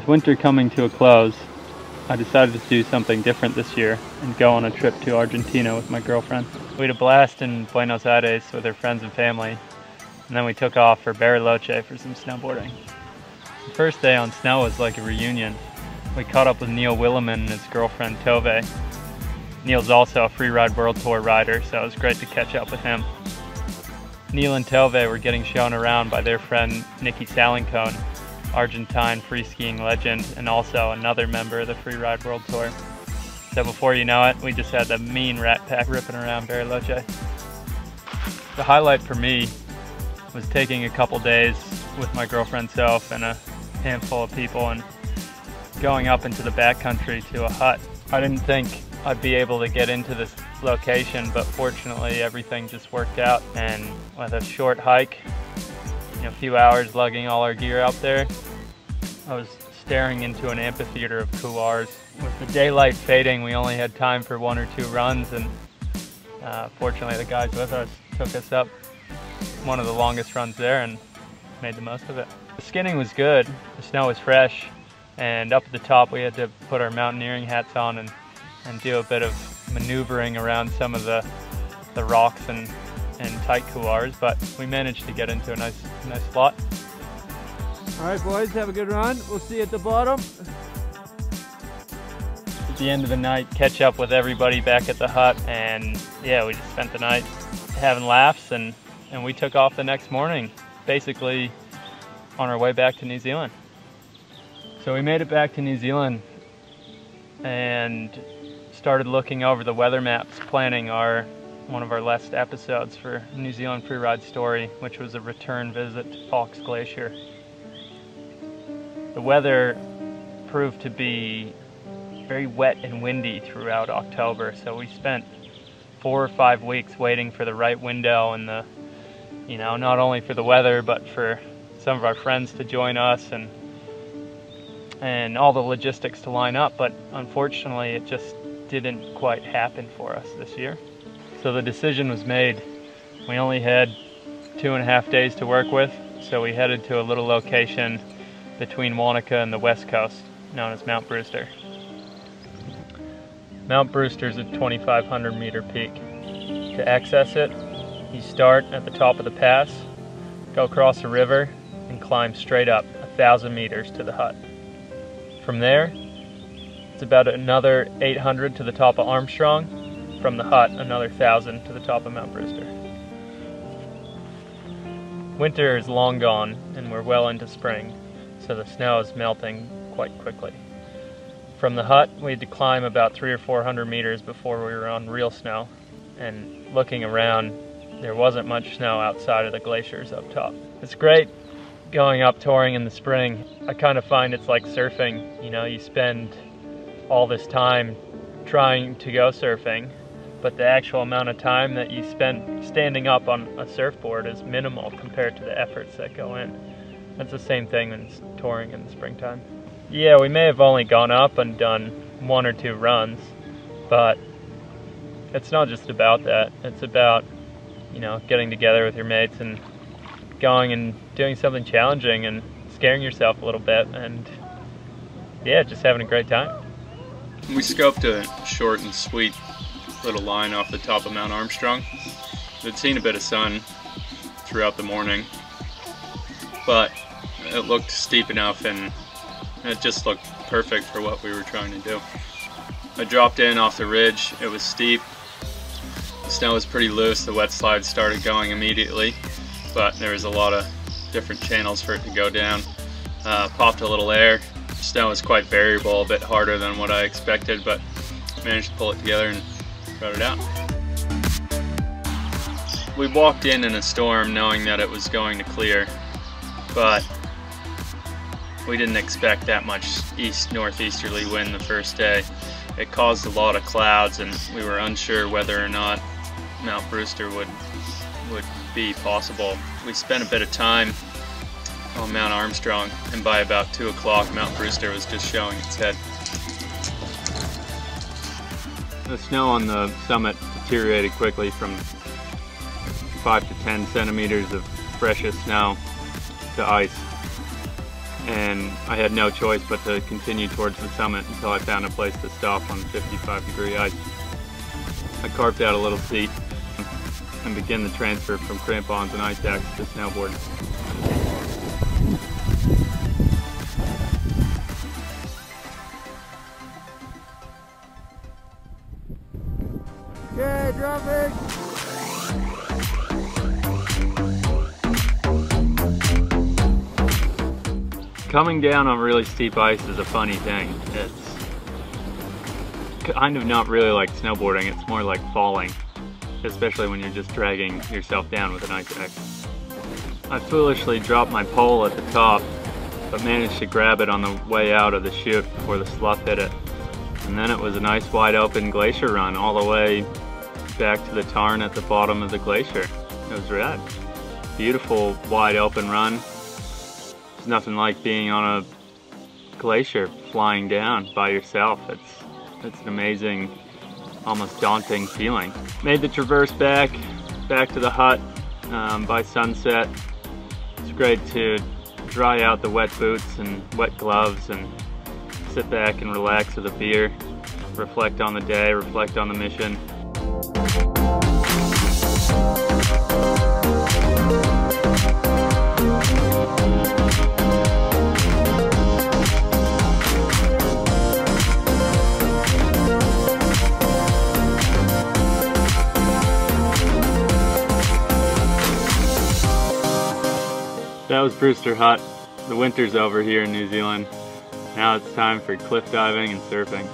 With winter coming to a close, I decided to do something different this year and go on a trip to Argentina with my girlfriend. We had a blast in Buenos Aires with her friends and family, and then we took off for Bariloche for some snowboarding. The first day on snow was like a reunion. We caught up with Williman and his girlfriend Tove. Neil's also a Freeride World Tour rider, so it was great to catch up with him. Neil and Tove were getting shown around by their friend Niki Salencon, Argentine free skiing legend, and also another member of the Freeride World Tour. So before you know it, we just had the mean rat pack ripping around Bariloche. The highlight for me was taking a couple days with my girlfriend Soph and a handful of people and going up into the backcountry to a hut. I didn't think I'd be able to get into this location, but fortunately everything just worked out, and with a short hike, a few hours lugging all our gear out there, I was staring into an amphitheater of couloirs. With the daylight fading, we only had time for 1 or 2 runs, and fortunately the guys with us took us up one of the longest runs there and made the most of it. The skinning was good, the snow was fresh, and up at the top we had to put our mountaineering hats on and do a bit of maneuvering around some of the rocks and tight couloirs, but we managed to get into a nice spot. All right, boys, have a good run. We'll see you at the bottom. At the end of the night, catch up with everybody back at the hut, and yeah, we just spent the night having laughs, and we took off the next morning, basically on our way back to New Zealand. So we made it back to New Zealand and started looking over the weather maps, planning one of our last episodes for New Zealand Freeride Story, which was a return visit to Fox Glacier. The weather proved to be very wet and windy throughout October, so we spent 4 or 5 weeks waiting for the right window and not only for the weather, but for some of our friends to join us and all the logistics to line up, but unfortunately it just didn't quite happen for us this year. So the decision was made. We only had 2.5 days to work with, so we headed to a little location between Wanaka and the west coast, known as Mount Brewster. Mount Brewster is a 2,500 meter peak. To access it, you start at the top of the pass, go across the river, and climb straight up 1,000 meters to the hut. From there, it's about another 800 to the top of Armstrong. From the hut, another 1,000 to the top of Mount Brewster. Winter is long gone, and we're well into spring, so the snow is melting quite quickly. From the hut, we had to climb about 300 or 400 meters before we were on real snow, and looking around, there wasn't much snow outside of the glaciers up top. It's great going up touring in the spring. I kind of find it's like surfing. You spend all this time trying to go surfing, but the actual amount of time that you spend standing up on a surfboard is minimal compared to the efforts that go in. That's the same thing in touring in the springtime. Yeah, we may have only gone up and done 1 or 2 runs, but it's not just about that. It's about, getting together with your mates and going and doing something challenging and scaring yourself a little bit, and yeah, just having a great time. We scoped a short and sweet little line off the top of Mount Armstrong. We'd seen a bit of sun throughout the morning, but it looked steep enough and it just looked perfect for what we were trying to do. I dropped in off the ridge. It was steep. The snow was pretty loose. The wet slide started going immediately, but there was a lot of different channels for it to go down. Popped a little air. Snow was quite variable, a bit harder than what I expected, but managed to pull it together and rode it out. We walked in a storm knowing that it was going to clear, but we didn't expect that much northeasterly wind the first day. It caused a lot of clouds, and we were unsure whether or not Mount Brewster would be possible. We spent a bit of time on Mount Armstrong, and by about 2 o'clock Mount Brewster was just showing its head. The snow on the summit deteriorated quickly from 5 to 10 centimeters of freshest snow to ice. and I had no choice but to continue towards the summit until I found a place to stop on 55-degree ice. I carved out a little seat and began the transfer from crampons and ice axe to snowboard. Okay, drop it. Coming down on really steep ice is a funny thing. It's kind of not really like snowboarding, it's more like falling, especially when you're just dragging yourself down with an ice axe. I foolishly dropped my pole at the top, but managed to grab it on the way out of the chute before the slough hit it. And then it was a nice wide open glacier run all the way back to the tarn at the bottom of the glacier. It was rad. Beautiful wide open run. There's nothing like being on a glacier flying down by yourself. It's an amazing, almost daunting feeling. Made the traverse back to the hut by sunset. It's great to dry out the wet boots and wet gloves and sit back and relax with a beer, reflect on the day, reflect on the mission. That was Brewster Hut. The winter's over here in New Zealand. Now it's time for cliff diving and surfing.